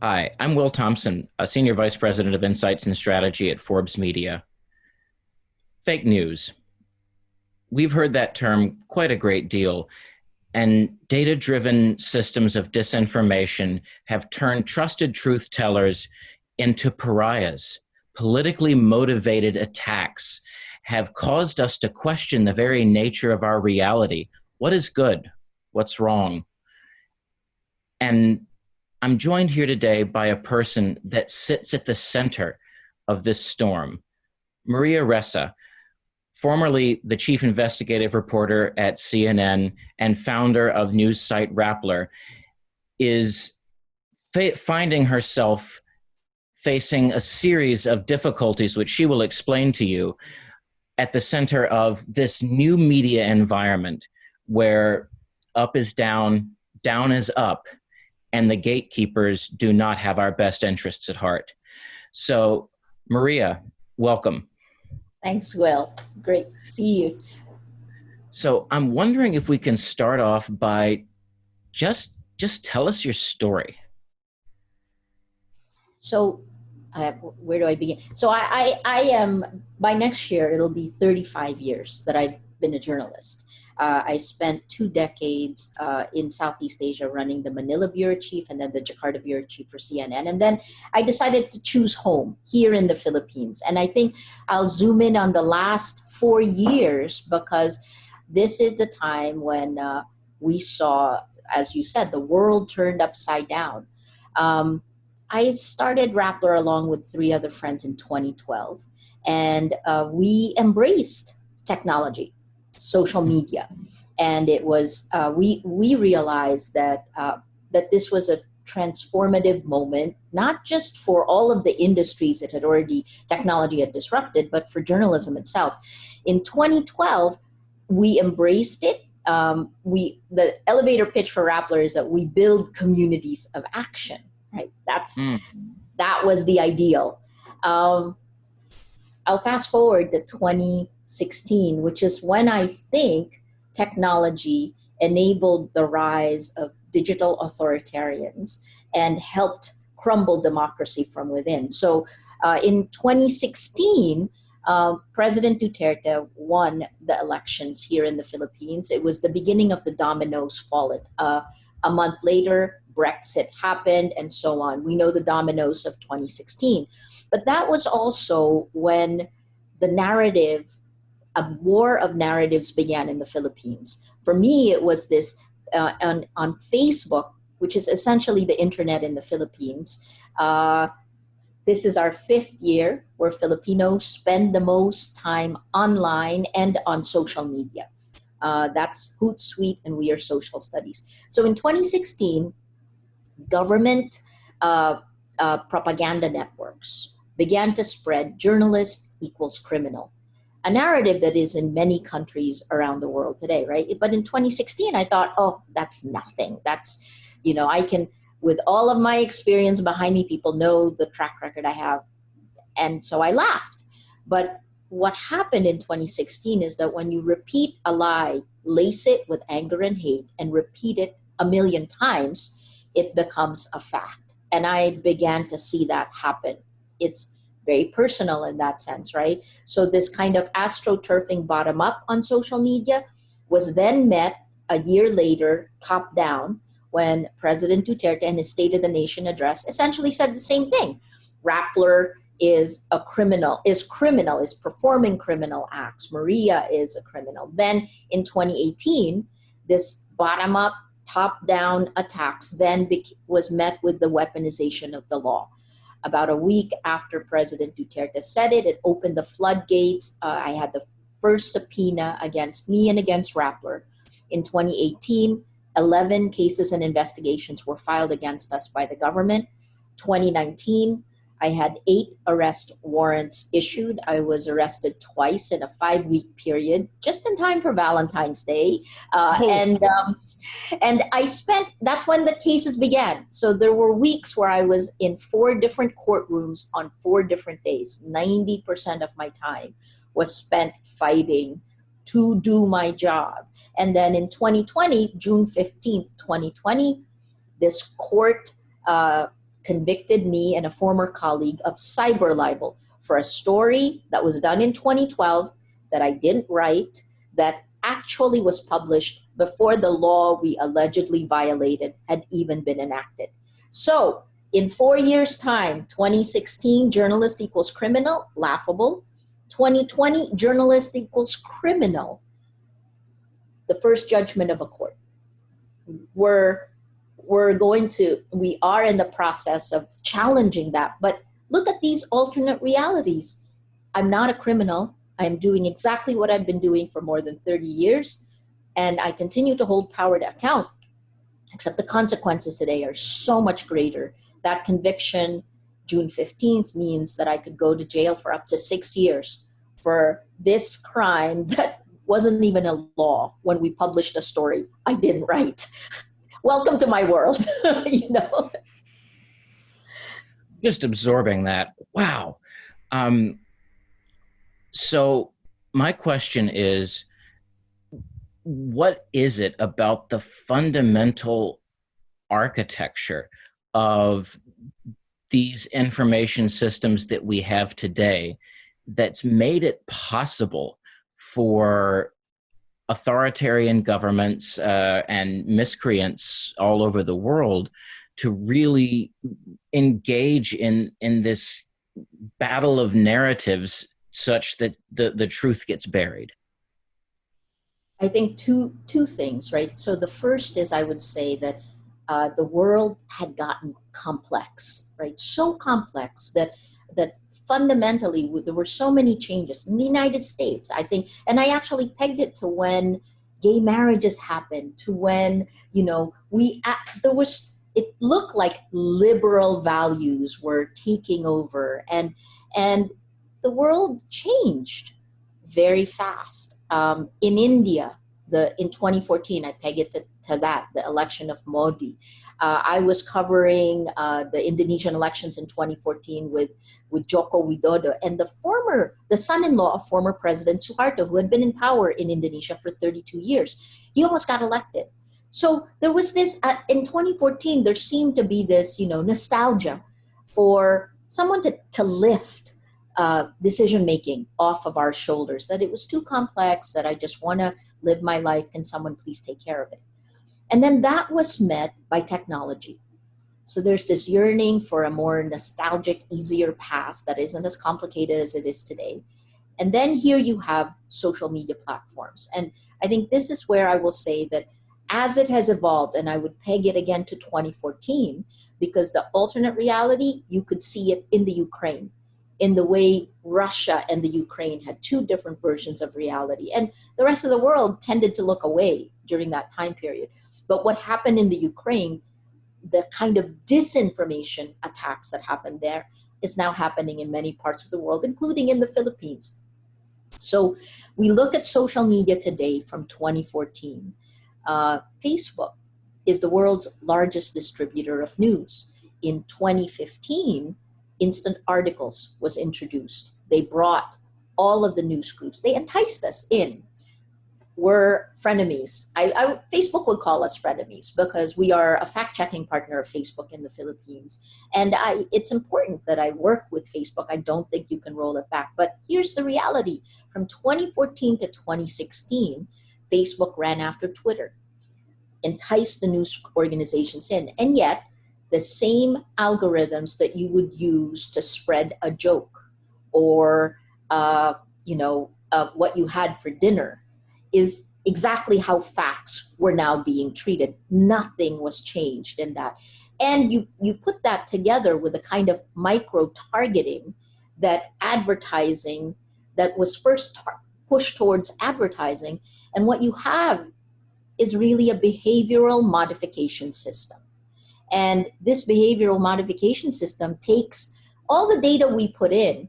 Hi, I'm Will Thompson, a Senior Vice President of Insights and Strategy at Forbes Media. Fake news. We've heard that term quite a great deal, and data-driven systems of disinformation have turned trusted truth tellers into pariahs. Politically motivated attacks have caused us to question the very nature of our reality. What is good? What's wrong? And I'm joined here today by a person that sits at the center of this storm. Maria Ressa, formerly the chief investigative reporter at CNN and founder of news site Rappler, is finding herself facing a series of difficulties, which she will explain to you, at the center of this new media environment where up is down, down is up, and the gatekeepers do not have our best interests at heart. So, Maria, welcome. Thanks, Will. Great to see you. So I'm wondering if we can start off by just tell us your story. So where do I begin? So I am, by next year, it'll be 35 years that I've been a journalist. I spent 2 decades in Southeast Asia running the Manila Bureau Chief and then the Jakarta Bureau Chief for CNN. And then I decided to choose home here in the Philippines. And I think I'll zoom in on the last 4 years because this is the time when we saw, as you said, the world turned upside down. I started Rappler along with 3 other friends in 2012, and we embraced technology, social media, and it was we realized that that this was a transformative moment, not just for all of the industries that had already technology had disrupted, but for journalism itself. In 2012, we embraced it. The elevator pitch for Rappler is that we build communities of action. Right, that was the ideal. I'll fast forward to 2016, which is when I think technology enabled the rise of digital authoritarians and helped crumble democracy from within. So in 2016, President Duterte won the elections here in the Philippines. It was the beginning of the dominoes falling. A month later, Brexit happened and so on. We know the dominoes of 2016. But that was also when the narrative, a war of narratives began in the Philippines. For me, it was this on Facebook, which is essentially the internet in the Philippines. This is our 5th year where Filipinos spend the most time online and on social media. That's Hootsuite and We Are Social Studies. So in 2016, government propaganda networks began to spread journalist equals criminal, a narrative that is in many countries around the world today, right? But in 2016, I thought, oh, that's nothing. That's, I can, with all of my experience behind me, people know the track record I have. And so I laughed. But what happened in 2016 is that when you repeat a lie, lace it with anger and hate, and repeat it a million times, it becomes a fact. And I began to see that happen. It's very personal in that sense, right? So this kind of astroturfing bottom up on social media was then met a year later, top down, when President Duterte in his State of the Nation address essentially said the same thing. Rappler is a criminal, is performing criminal acts. Maria is a criminal. Then in 2018, this bottom up, top-down attacks then was met with the weaponization of the law. About a week after President Duterte said it, it opened the floodgates. I had the first subpoena against me and against Rappler. In 2018, 11 cases and investigations were filed against us by the government. 2019, I had 8 arrest warrants issued. I was arrested twice in a 5-week period, just in time for Valentine's Day. And I spent, that's when the cases began. So there were weeks where I was in 4 different courtrooms on 4 different days. 90% of my time was spent fighting to do my job. And then in 2020, June 15th, 2020, this court convicted me and a former colleague of cyber libel for a story that was done in 2012 that I didn't write, that actually was published before the law we allegedly violated had even been enacted. So in 4 years' time, 2016, journalist equals criminal, laughable. 2020, journalist equals criminal, the first judgment of a court. We are in the process of challenging that. But look at these alternate realities. I'm not a criminal. I'm doing exactly what I've been doing for more than 30 years. And I continue to hold power to account, except the consequences today are so much greater. That conviction, June 15th, means that I could go to jail for up to 6 years for this crime that wasn't even a law when we published a story I didn't write. Welcome to my world, you know. Just absorbing that. Wow. So my question is, what is it about the fundamental architecture of these information systems that we have today that's made it possible for authoritarian governments and miscreants all over the world to really engage in this battle of narratives such that the truth gets buried? I think two things, right? So the first is, I would say that the world had gotten complex, right? So complex that fundamentally there were so many changes in the United States, I think, and I actually pegged it to when gay marriages happened, to when, you know, it looked like liberal values were taking over, and the world changed very fast. In India, in 2014, I peg it to that, the election of Modi. I was covering the Indonesian elections in 2014 with Joko Widodo, and the son-in-law of former President Suharto, who had been in power in Indonesia for 32 years. He almost got elected. So there was this, in 2014, there seemed to be this, you know, nostalgia for someone to lift decision-making off of our shoulders, that it was too complex, that I just want to live my life. Can someone please take care of it? And then that was met by technology. So there's this yearning for a more nostalgic, easier past that isn't as complicated as it is today. And then here you have social media platforms. And I think this is where I will say that as it has evolved, and I would peg it again to 2014, because the alternate reality, you could see it in the Ukraine, in the way Russia and the Ukraine had two different versions of reality. And the rest of the world tended to look away during that time period. But what happened in the Ukraine, the kind of disinformation attacks that happened there, is now happening in many parts of the world, including in the Philippines. So we look at social media today from 2014. Facebook is the world's largest distributor of news. In 2015, instant articles was introduced. They brought all of the news groups. They enticed us in. We're frenemies. Facebook would call us frenemies because we are a fact-checking partner of Facebook in the Philippines. And it's important that I work with Facebook. I don't think you can roll it back. But here's the reality. From 2014 to 2016, Facebook ran after Twitter, enticed the news organizations in. And yet, the same algorithms that you would use to spread a joke or what you had for dinner is exactly how facts were now being treated. Nothing was changed in that. And you put that together with a kind of micro-targeting that advertising that was first pushed towards advertising. And what you have is really a behavioral modification system. And this behavioral modification system takes all the data we put in.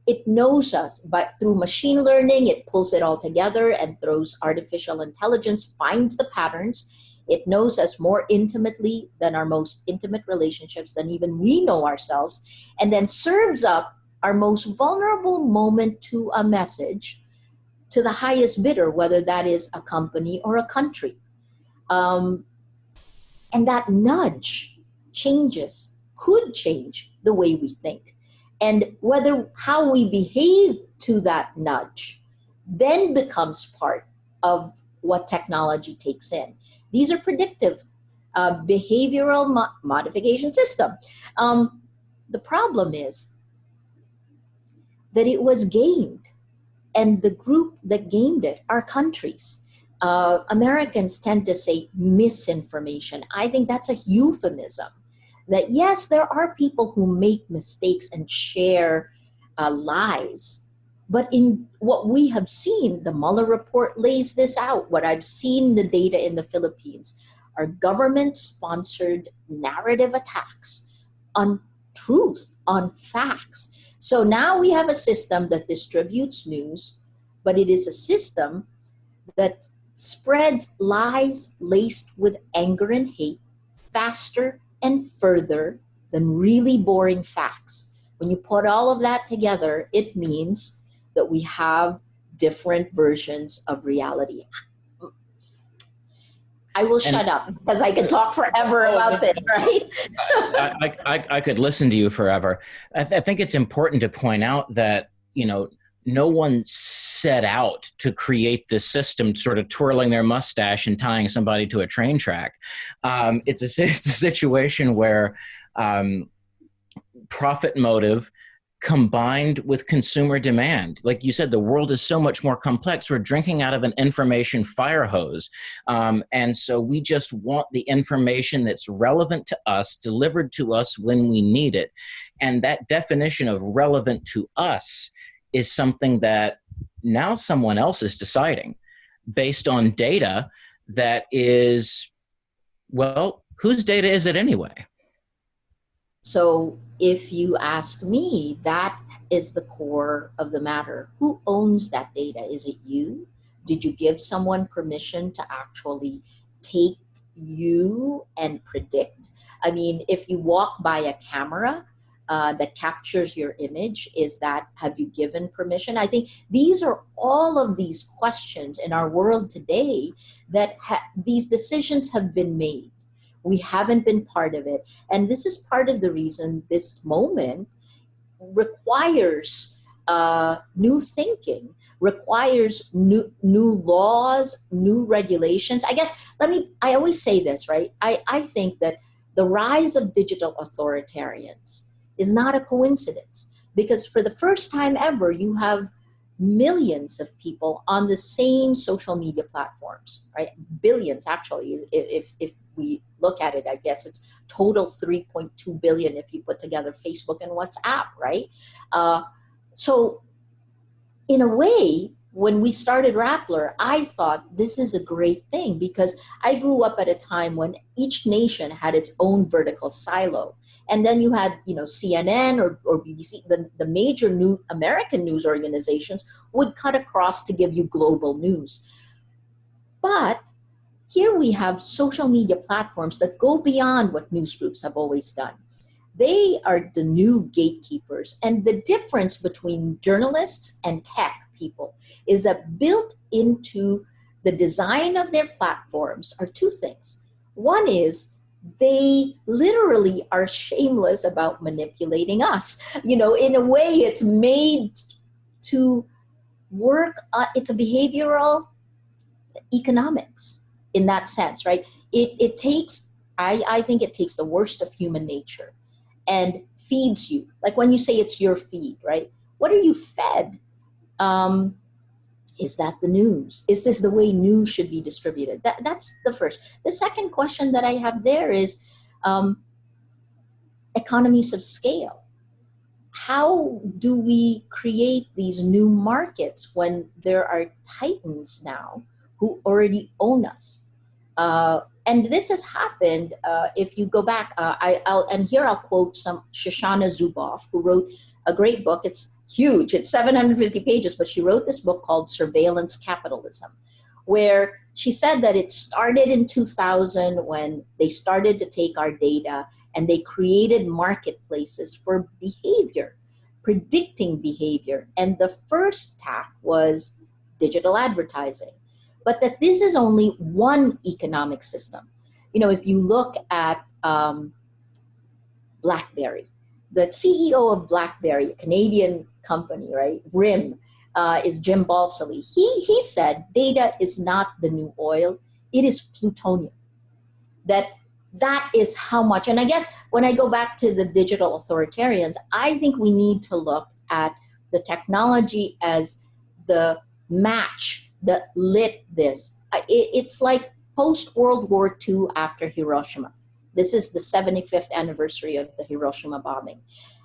It knows us, but through machine learning, it pulls it all together and throws artificial intelligence, finds the patterns. It knows us more intimately than our most intimate relationships, than even we know ourselves, and then serves up our most vulnerable moment to a message to the highest bidder, whether that is a company or a country. And that nudge changes could change the way we think. And whether how we behave to that nudge then becomes part of what technology takes in. These are predictive behavioral modification system. The problem is that it was gamed, and the group that gamed it are countries. Americans tend to say misinformation. I think that's a euphemism. That yes, there are people who make mistakes and share lies, but in what we have seen, the Mueller report lays this out. What I've seen the data in the Philippines are government-sponsored narrative attacks on truth, on facts. So now we have a system that distributes news, but it is a system that spreads lies laced with anger and hate faster and further than really boring facts. When you put all of that together, it means that we have different versions of reality. I will shut up because I could talk forever about this, right? I could listen to you forever. I think it's important to point out that, no one set out to create this system sort of twirling their mustache and tying somebody to a train track. It's a situation where profit motive combined with consumer demand. Like you said, the world is so much more complex. We're drinking out of an information fire hose. And so we just want the information that's relevant to us, delivered to us when we need it. And that definition of relevant to us is something that now someone else is deciding based on data that is, well, whose data is it anyway? So if you ask me, that is the core of the matter. Who owns that data? Is it you? Did you give someone permission to actually take you and predict? I mean, if you walk by a camera that captures your image, have you given permission? I think these are all of these questions in our world today that these decisions have been made. We haven't been part of it. And this is part of the reason this moment requires new thinking, requires new laws, new regulations. I always say this, right? I think that the rise of digital authoritarians is not a coincidence, because for the first time ever, you have millions of people on the same social media platforms, right? Billions, actually, if we look at it. I guess it's total 3.2 billion if you put together Facebook and WhatsApp, right? So in a way, when we started Rappler, I thought this is a great thing, because I grew up at a time when each nation had its own vertical silo. And then you had, CNN or BBC, the major American news organizations would cut across to give you global news. But here we have social media platforms that go beyond what news groups have always done. They are the new gatekeepers. And the difference between journalists and tech people is that built into the design of their platforms are two things. One is they literally are shameless about manipulating us. In a way, it's made to work. It's a behavioral economics in that sense, right? It takes, I think it takes the worst of human nature and feeds you. Like when you say it's your feed, right? What are you fed? Is that the news? Is this the way news should be distributed? That's the first. The second question that I have there is economies of scale. How do we create these new markets when there are titans now who already own us? And this has happened. If you go back, I'll quote some Shoshana Zuboff, who wrote a great book. It's huge. It's 750 pages, but she wrote this book called Surveillance Capitalism, where she said that it started in 2000 when they started to take our data and they created marketplaces for behavior, predicting behavior. And the first tack was digital advertising. But that this is only one economic system. If you look at BlackBerry. The CEO of BlackBerry, a Canadian company, right, RIM, is Jim Balsillie. He said data is not the new oil, it is plutonium. That is how much. And I guess when I go back to the digital authoritarians, I think we need to look at the technology as the match that lit this. It's like post World War II after Hiroshima. This is the 75th anniversary of the Hiroshima bombing.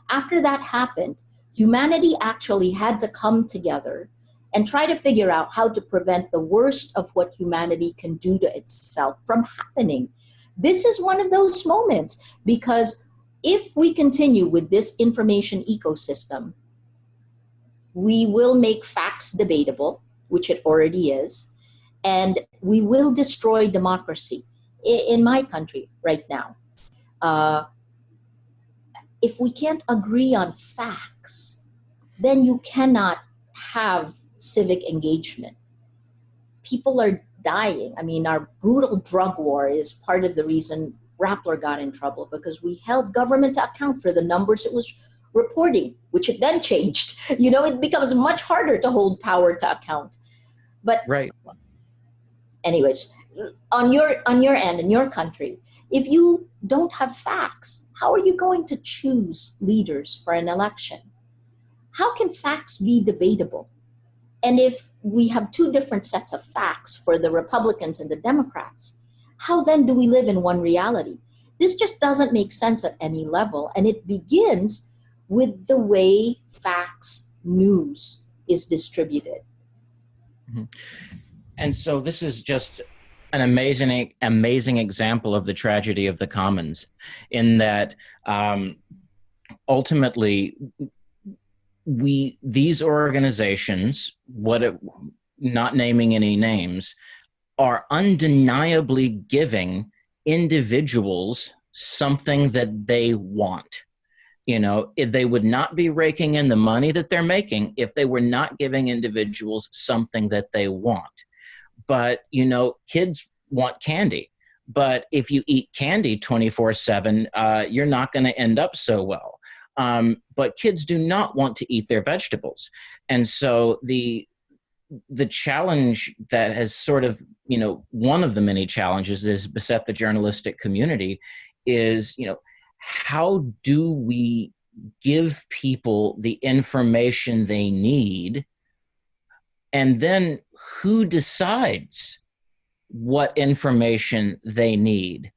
After that happened, humanity actually had to come together and try to figure out how to prevent the worst of what humanity can do to itself from happening. This is one of those moments, because if we continue with this information ecosystem, we will make facts debatable, which it already is, and we will destroy democracy. In my country right now, if we can't agree on facts, then you cannot have civic engagement. People are dying. I mean, our brutal drug war is part of the reason Rappler got in trouble, because we held government to account for the numbers it was reporting, which it then changed. You know, it becomes much harder to hold power to account. But Right. anyways, on your end, in your country, if you don't have facts, how are you going to choose leaders for an election? How can facts be debatable? And if we have two different sets of facts for the Republicans and the Democrats, how then do we live in one reality? This just doesn't make sense at any level. And it begins with the way facts news is distributed. Mm-hmm. And so this is just an amazing example of the tragedy of the commons, in that ultimately these organizations, not naming any names, are undeniably giving individuals something that they want. You know, if they would not be raking in the money that they're making if they were not giving individuals something that they want. But, you know, kids want candy. But if you eat candy 24/7, you're not going to end up so well. But kids do not want to eat their vegetables. And so the challenge that has sort of, you know, one of the many challenges that has beset the journalistic community is, you know, how do we give people the information they need? And then who decides what information they need?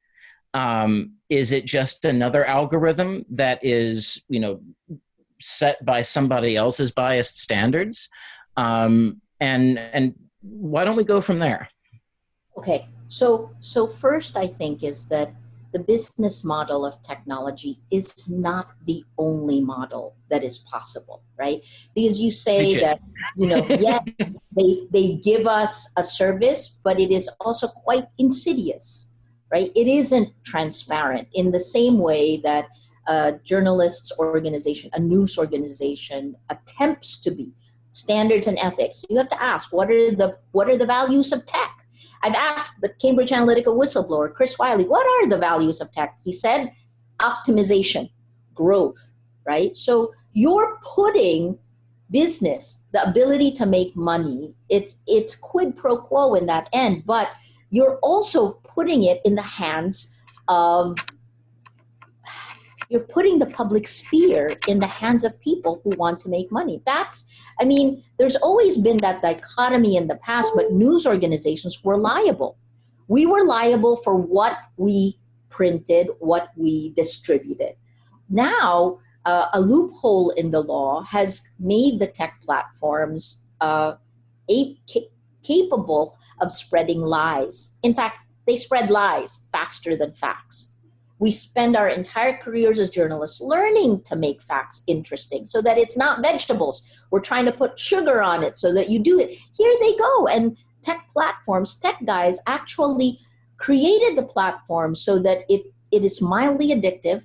Is it just another algorithm that is, you know, set by somebody else's biased standards? And why don't we go from there? Okay, so first I think is that the business model of technology is not the only model that is possible, right? Because you say that, you know, yes, they give us a service, but it is also quite insidious, right? It isn't transparent in the same way that a journalists organization, a news organization attempts to be. Standards and ethics. You have to ask, what are the values of tech? I've asked the Cambridge Analytica whistleblower, Chris Wiley, what are the values of tech? He said, optimization, growth, right? So you're putting business, the ability to make money, it's quid pro quo in that end, but you're also putting it in the hands of, you're putting the public sphere in the hands of people who want to make money. I mean, there's always been that dichotomy in the past, but news organizations were liable. We were liable for what we printed, what we distributed. Now, a loophole in the law has made the tech platforms capable of spreading lies. In fact, they spread lies faster than facts. We spend our entire careers as journalists learning to make facts interesting so that it's not vegetables. We're trying to put sugar on it so that you do it. Here they go. And tech platforms, tech guys actually created the platform so that it is mildly addictive.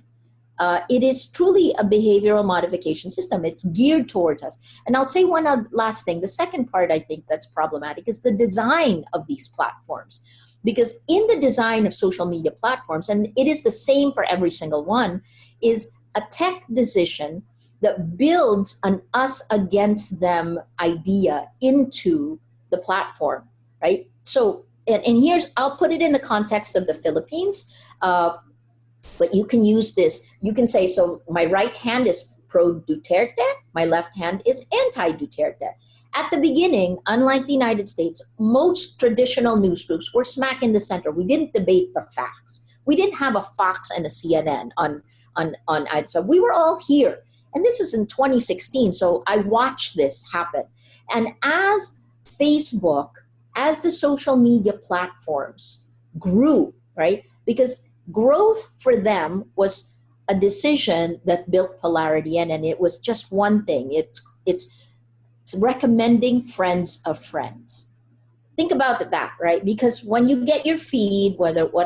It is truly a behavioral modification system. It's geared towards us. And I'll say one last thing. The second part I think that's problematic is the design of these platforms. Because in the design of social media platforms, and it is the same for every single one, is a tech decision that builds an us against them idea into the platform, right? So, and here's, I'll put it in the context of the Philippines, but you can use this. You can say, so my right hand is pro Duterte, my left hand is anti Duterte. At the beginning, unlike the United States, most traditional news groups were smack in the center. We didn't debate the facts. We didn't have a Fox and a CNN on either side. We were all here. And this is in 2016, so I watched this happen. And as Facebook, as the social media platforms grew, right? Because growth for them was a decision that built polarity in, and it was just one thing. It's recommending friends of friends. Think about that, right? Because when you get your feed,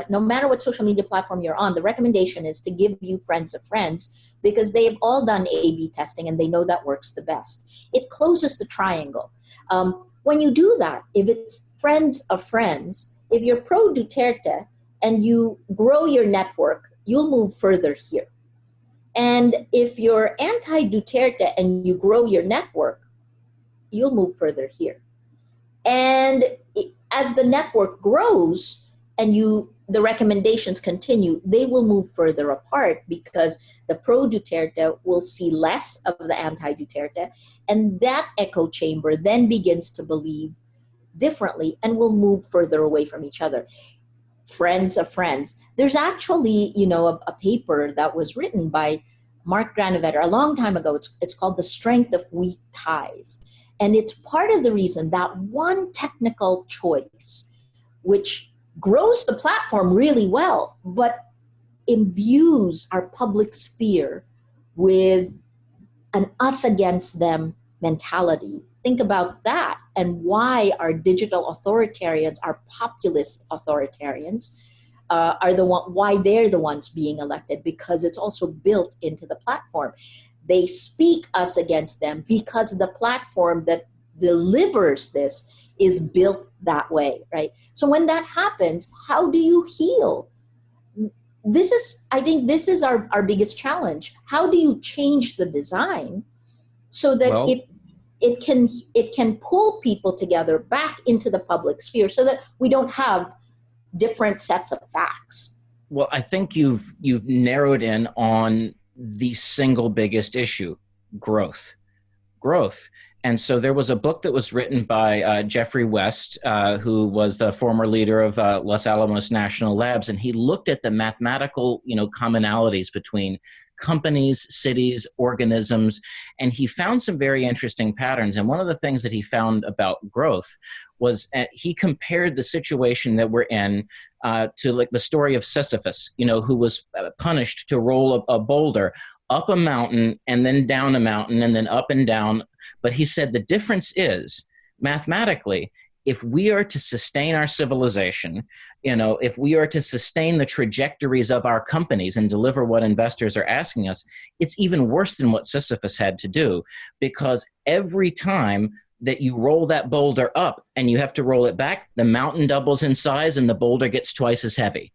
no matter what social media platform you're on, the recommendation is to give you friends of friends because they've all done A/B testing and they know that works the best. It closes the triangle. When you do that, if it's friends of friends, if you're pro Duterte and you grow your network, you'll move further here. And if you're anti Duterte and you grow your network, you'll move further here. And as the network grows and the recommendations continue, they will move further apart because the pro Duterte will see less of the anti Duterte, and that echo chamber then begins to believe differently and will move further away from each other. Friends of friends. There's actually, a paper that was written by Mark Granovetter a long time ago. It's called The Strength of Weak Ties. And it's part of the reason that one technical choice, which grows the platform really well, but imbues our public sphere with an us against them mentality. Think about that and why our digital authoritarians, our populist authoritarians, why they're the ones being elected, because it's also built into the platform. They speak us against them because the platform that delivers this is built that way, right? So when that happens, how do you heal? I think this is our biggest challenge. How do you change the design so that Well, it can pull people together back into the public sphere so that we don't have different sets of facts? well, I think you've narrowed in on the single biggest issue: growth. Growth. And so there was a book that was written by Jeffrey West, who was the former leader of Los Alamos National Labs, and he looked at the mathematical, commonalities between companies, cities, organisms, and he found some very interesting patterns. And one of the things that he found about growth was he compared the situation that we're in to like the story of Sisyphus, who was punished to roll a boulder up a mountain and then down a mountain and then up and down. But he said the difference is, mathematically, if we are to sustain our civilization, if we are to sustain the trajectories of our companies and deliver what investors are asking us, it's even worse than what Sisyphus had to do, because every time that you roll that boulder up and you have to roll it back, the mountain doubles in size and the boulder gets twice as heavy,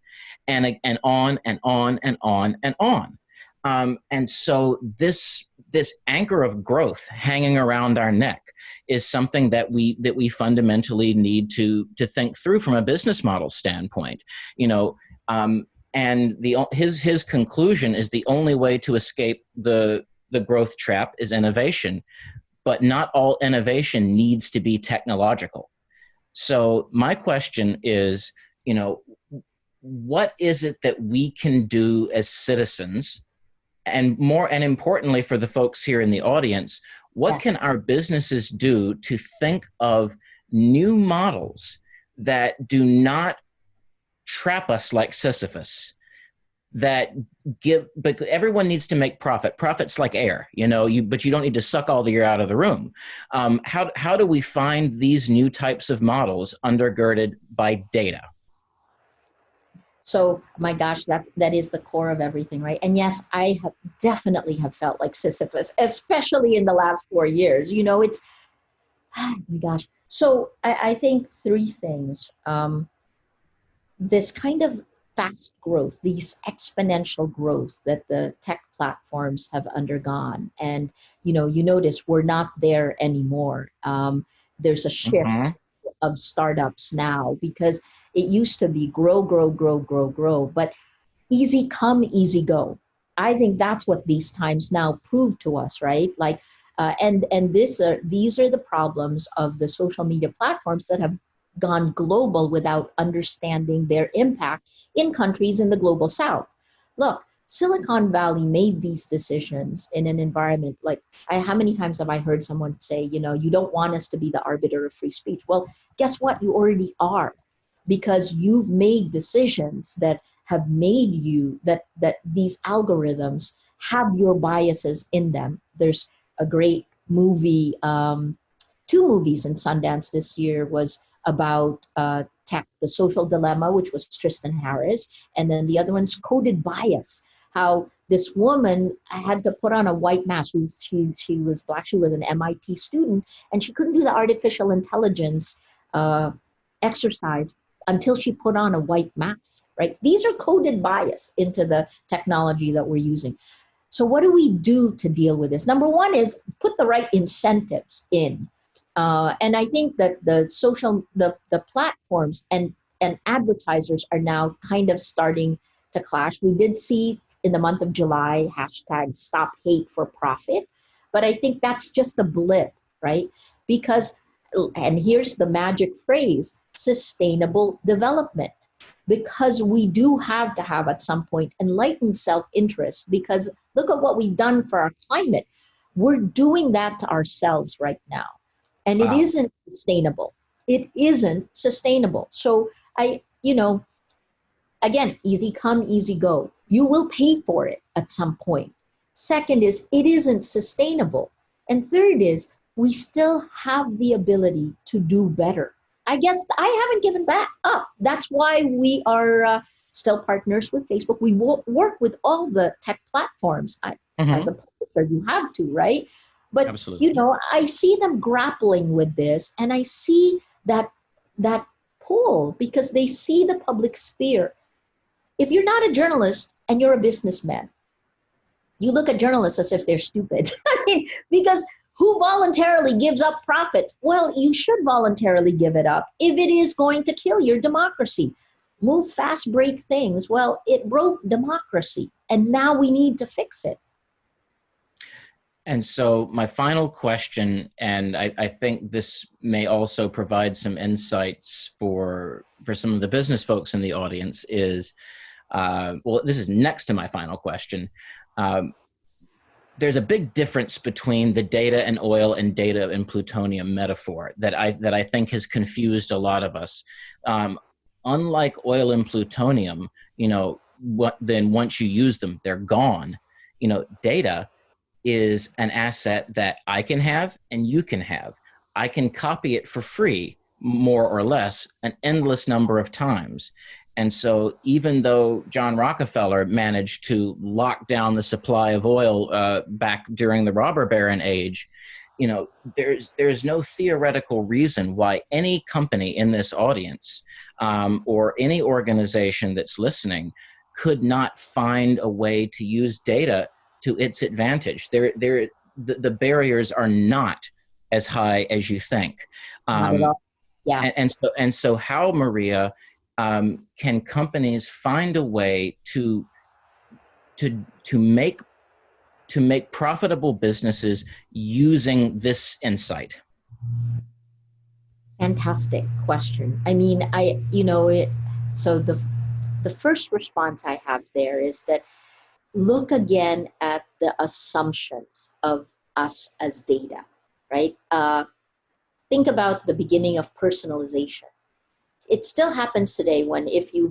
and on and on and on and on. And so this anchor of growth hanging around our neck is something that we fundamentally need to think through from a business model standpoint. And his conclusion is the only way to escape the growth trap is innovation, but not all innovation needs to be technological. So my question is, what is it that we can do as citizens? And more and importantly for the folks here in the audience, what can our businesses do to think of new models that do not trap us like Sisyphus, but everyone needs to make profit. Profit's like air, but you don't need to suck all the air out of the room. How do we find these new types of models undergirded by data? So, my gosh, that is the core of everything, right? And yes, I have definitely have felt like Sisyphus, especially in the last 4 years. It's, oh my gosh. So I think three things. this kind of fast growth, these exponential growth that the tech platforms have undergone. And, you notice we're not there anymore. There's a shift Mm-hmm. of startups now because it used to be grow, grow, grow, grow, grow, but easy come, easy go. I think that's what these times now prove to us, right? Like, and these are the problems of the social media platforms that have gone global without understanding their impact in countries in the global south. Look, Silicon Valley made these decisions in an environment like how many times have I heard someone say, you don't want us to be the arbiter of free speech? Well, guess what? You already are, because you've made decisions that have made you that these algorithms have your biases in them. There's a great movie, two movies in Sundance this year was about tech, The Social Dilemma, which was Tristan Harris, and then the other one's Coded Bias, how this woman had to put on a white mask. She was Black, she was an MIT student, and she couldn't do the artificial intelligence uh, exercise until she put on a white mask, right? These are coded bias into the technology that we're using. So what do we do to deal with this? Number one is put the right incentives in. And I think that the platforms and advertisers are now kind of starting to clash. We did see in the month of July, hashtag stop hate for profit. But I think that's just a blip, right? Because, and here's the magic phrase, sustainable development. Because we do have to have at some point enlightened self-interest, because look at what we've done for our climate. We're doing that to ourselves right now. And it Wow. isn't sustainable. It isn't sustainable. So again, easy come, easy go. You will pay for it at some point. Second is it isn't sustainable. And third is we still have the ability to do better. I guess I haven't given back up. That's why we are still partners with Facebook. We work with all the tech platforms. As Mm-hmm. a publisher, you have to, right? But Absolutely. I see them grappling with this, and I see that pull because they see the public sphere. If you're not a journalist and you're a businessman, you look at journalists as if they're stupid. I mean, because who voluntarily gives up profits? Well, you should voluntarily give it up if it is going to kill your democracy. Move fast, break things. Well, it broke democracy, and now we need to fix it. And so my final question, and I think this may also provide some insights for some of the business folks in the audience, is well, this is next to my final question. Um, there's a big difference between the data and oil and data and plutonium metaphor that I think has confused a lot of us. Unlike oil and plutonium, then once you use them, they're gone. Data is an asset that I can have and you can have. I can copy it for free, more or less, an endless number of times. And so, even though John Rockefeller managed to lock down the supply of oil back during the robber baron age, there's no theoretical reason why any company in this audience or any organization that's listening could not find a way to use data to its advantage. The barriers are not as high as you think. Not at Um, all. Yeah. and so how, Maria, can companies find a way to make profitable businesses using this insight? Fantastic question. I mean, so the first response I have there is that look again at the assumptions of us as data, right? Think about the beginning of personalization. It still happens today when if you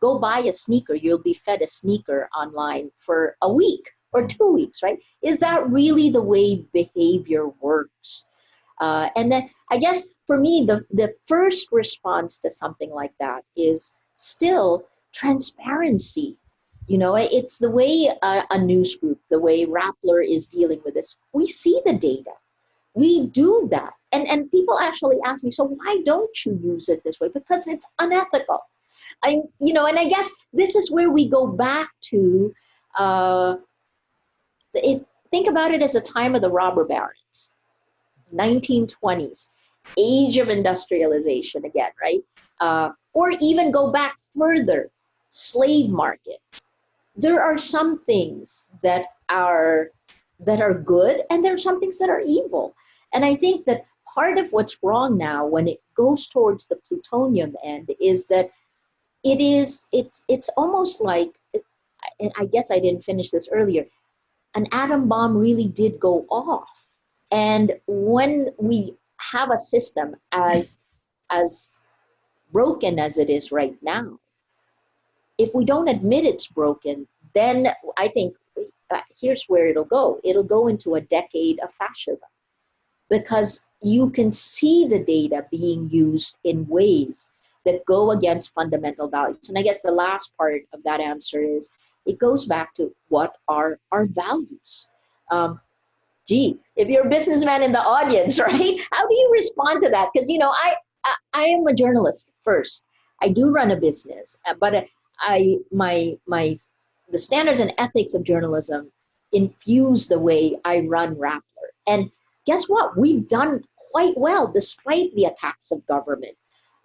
go buy a sneaker, you'll be fed a sneaker online for a week or 2 weeks, right? Is that really the way behavior works? And then I guess for me, the first response to something like that is still transparency. It's the way a news group, the way Rappler is dealing with this. We see the data. We do that. And people actually ask me, so why don't you use it this way? Because it's unethical. And I guess this is where we go back to, uh, think about it as the time of the robber barons, 1920s, age of industrialization again, right? Or even go back further, slave market. There are some things that are good, and there are some things that are evil. And I think that part of what's wrong now when it goes towards the plutonium end is that it's almost like, and I guess I didn't finish this earlier, an atom bomb really did go off. And when we have a system as broken as it is right now, if we don't admit it's broken, then I think here's where it'll go. It'll go into a decade of fascism, because you can see the data being used in ways that go against fundamental values. And I guess the last part of that answer is it goes back to what are our values. Gee, if you're a businessman in the audience, right? How do you respond to that? Because I am a journalist first. I do run a business, but the standards and ethics of journalism infuse the way I run Rappler. And guess what? We've done quite well despite the attacks of government.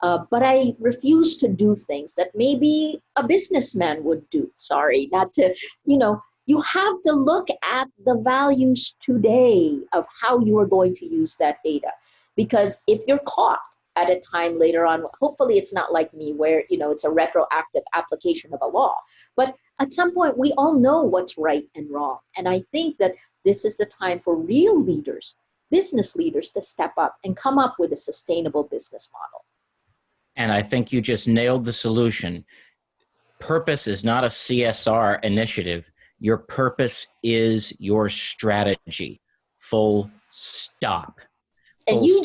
But I refuse to do things that maybe a businessman would do. Sorry, not to, you have to look at the values today of how you are going to use that data. Because if you're caught at a time later on, hopefully it's not like me where, it's a retroactive application of a law. But at some point, we all know what's right and wrong. And I think that this is the time for real leaders, business leaders, to step up and come up with a sustainable business model. And I think you just nailed the solution. Purpose is not a CSR initiative. Your purpose is your strategy. Full stop. And you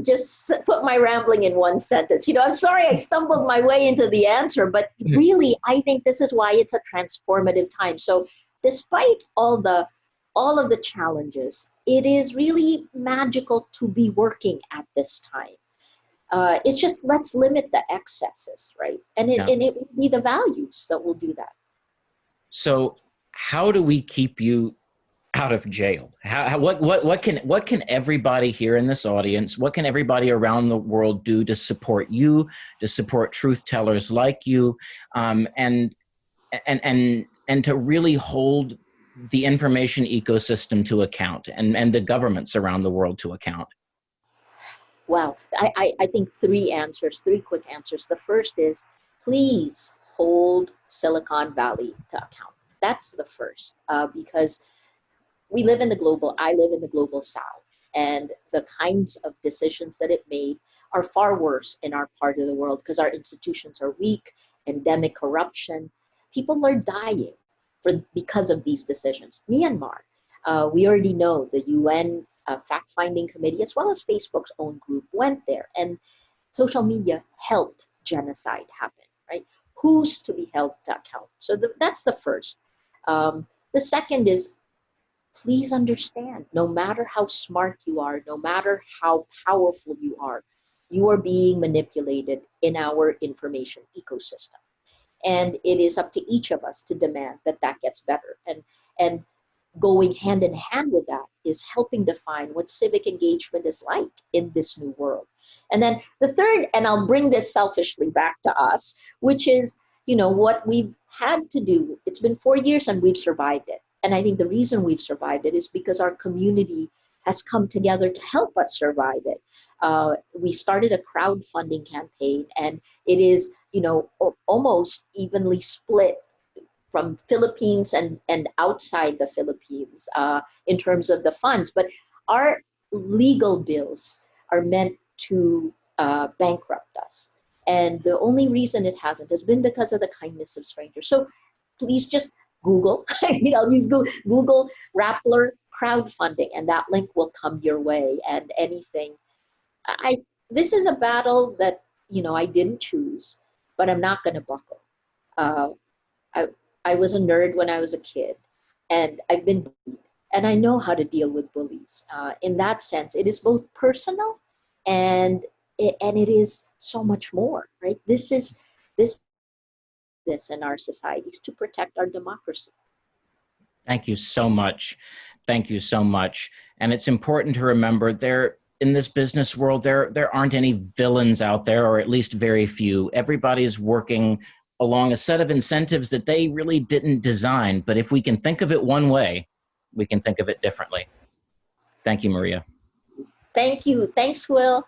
just put my rambling in one sentence. I'm sorry I stumbled my way into the answer, but really, I think this is why it's a transformative time. So despite all of the challenges, it is really magical to be working at this time. It's just, let's limit the excesses, right? And it will be the values that will do that. So how do we keep you out of jail? What can everybody here in this audience, what can everybody around the world do to support you, to support truth tellers like you, and to really hold the information ecosystem to account, and the governments around the world to account? Wow. I think three quick answers. The first is, please hold Silicon Valley to account. That's the first, because I live in the global South, and the kinds of decisions that it made are far worse in our part of the world because our institutions are weak, endemic corruption. People are dying because of these decisions. Myanmar, we already know the UN fact-finding committee, as well as Facebook's own group, went there, and social media helped genocide happen, right? Who's to be held to account? So that's the first. The second is, please understand, no matter how smart you are, no matter how powerful you are being manipulated in our information ecosystem. And it is up to each of us to demand that gets better. And going hand in hand with that is helping define what civic engagement is like in this new world. And then the third, and I'll bring this selfishly back to us, which is, what we've had to do. It's been 4 years and we've survived it. And I think the reason we've survived it is because our community has come together to help us survive it. We started a crowdfunding campaign, and it is, almost evenly split from Philippines and outside the Philippines in terms of the funds. But our legal bills are meant to bankrupt us. And the only reason it hasn't has been because of the kindness of strangers. So please just Google, I'll use Google Rappler crowdfunding, and that link will come your way. And anything, this is a battle that, I didn't choose, but I'm not going to buckle. I was a nerd when I was a kid, and I've been bullied, and I know how to deal with bullies. In that sense, it is both personal and it is so much more, right? This this in our societies to protect our democracy. Thank you so much. Thank you so much. And it's important to remember in this business world, there aren't any villains out there, or at least very few. Everybody's working along a set of incentives that they really didn't design. But if we can think of it one way, we can think of it differently. Thank you, Maria. Thank you. Thanks, Will.